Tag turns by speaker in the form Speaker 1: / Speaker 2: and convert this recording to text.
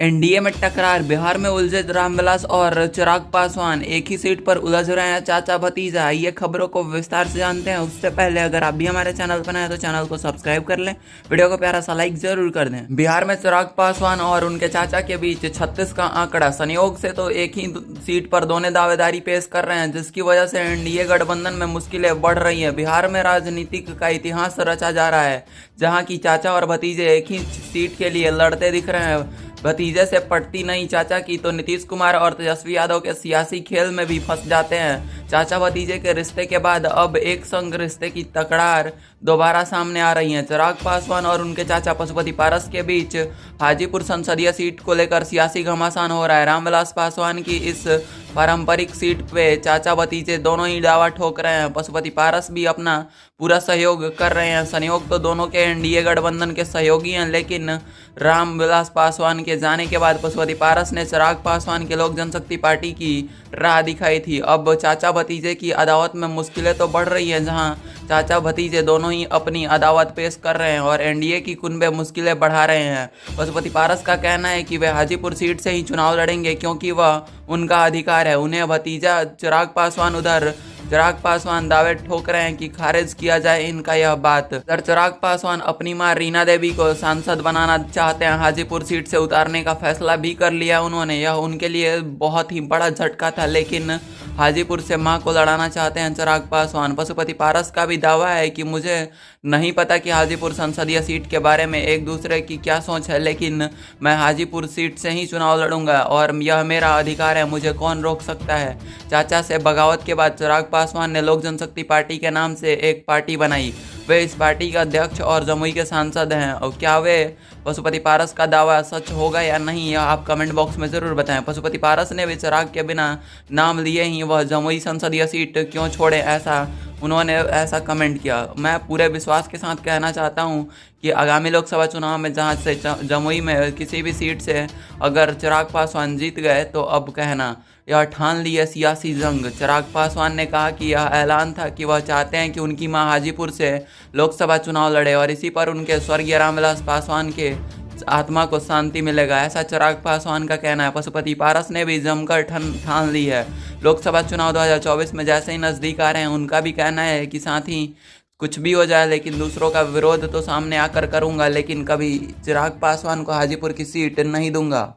Speaker 1: NDA में टकरार, बिहार में उलझे रामविलास और चिराग पासवान, एक ही सीट पर उलझ रहे हैं चाचा भतीजा। ये खबरों को विस्तार से जानते हैं। उससे पहले अगर आप भी हमारे चैनल पर नए हैं तो चैनल को सब्सक्राइब कर लें, वीडियो को प्यारा सा लाइक जरूर कर दें। बिहार में चिराग पासवान और उनके चाचा के बीच 36 का आंकड़ा, संयोग से तो एक ही सीट पर दोनों दावेदारी पेश कर रहे हैं, जिसकी वजह से एनडीए गठबंधन में मुश्किलें बढ़ रही हैं। बिहार में राजनीतिक का इतिहास रचा जा रहा है, जहां की चाचा और भतीजे एक ही सीट के लिए लड़ते दिख रहे हैं। भतीजे से पटती नहीं चाचा की तो नीतीश कुमार और तेजस्वी यादव के सियासी खेल में भी फंस जाते हैं। चाचा भतीजे के रिश्ते के बाद अब एक संग रिश्ते की तकरार दोबारा सामने आ रही है। चिराग पासवान और उनके चाचा पशुपति पारस के बीच हाजीपुर संसदीय सीट को लेकर सियासी घमासान हो रहा है। रामविलास पासवान की इस पारंपरिक सीट पे चाचा भतीजे दोनों ही दावा ठोक रहे हैं। पशुपति पारस भी अपना पूरा सहयोग कर रहे हैं। संयोग तो दोनों के एनडीए गठबंधन के सहयोगी हैं, लेकिन रामविलास पासवान के जाने के बाद पशुपति पारस ने चिराग पासवान के लोक जनशक्ति पार्टी की राह दिखाई थी। अब चाचा भतीजे की अदावत में मुश्किलें तो बढ़ रही हैं, जहां चाचा भतीजे दोनों ही अपनी अदावत पेश कर रहे हैं और एनडीए की कुनबे मुश्किलें बढ़ा रहे हैं। पशुपति पारस का कहना है कि वे हाजीपुर सीट से ही चुनाव लड़ेंगे, क्योंकि वह उनका अधिकार है। उन्हें भतीजा चिराग पासवान दावे ठोक रहे हैं कि खारिज किया जाए इनका यह बात। सर चिराग पासवान अपनी मां रीना देवी को सांसद बनाना चाहते हैं। हाजीपुर सीट से उतारने का फैसला भी कर लिया उन्होंने। यह उनके लिए बहुत ही बड़ा झटका था, लेकिन हाजीपुर से मां को लड़ाना चाहते हैं चिराग पासवान। पशुपति पारस का भी दावा है कि मुझे नहीं पता कि हाजीपुर संसदीय सीट के बारे में एक दूसरे की क्या सोच है, लेकिन मैं हाजीपुर सीट से ही चुनाव लड़ूंगा और यह मेरा अधिकार है, मुझे कौन रोक सकता है। चाचा से बगावत के बाद चिराग पासवान ने लोक जनशक्ति पार्टी के नाम से एक पार्टी बनाई। वे इस पार्टी के अध्यक्ष और जमुई के सांसद हैं। और क्या वे पशुपति पारस का दावा सच होगा या नहीं, यह आप कमेंट बॉक्स में ज़रूर बताएं। पशुपति पारस ने भी चिराग के बिना नाम लिए ही वह जमुई संसदीय सीट क्यों छोड़े, उन्होंने ऐसा कमेंट किया। मैं पूरे विश्वास के साथ कहना चाहता हूं कि आगामी लोकसभा चुनाव में जहां से जमुई में किसी भी सीट से अगर चिराग पासवान जीत गए तो अब कहना यह ठान ली है सियासी जंग। चिराग पासवान ने कहा कि यह ऐलान था कि वह चाहते हैं कि उनकी मां हाजीपुर से लोकसभा चुनाव लड़े और इसी पर उनके स्वर्गीय रामविलास पासवान के आत्मा को शांति मिलेगा, ऐसा चिराग पासवान का कहना है। पशुपति पारस ने भी जमकर ठान ली है। लोकसभा चुनाव 2024 में जैसे ही नज़दीक आ रहे हैं, उनका भी कहना है कि साथ ही कुछ भी हो जाए लेकिन दूसरों का विरोध तो सामने आकर करूंगा, लेकिन कभी चिराग पासवान को हाजीपुर की सीट नहीं दूंगा।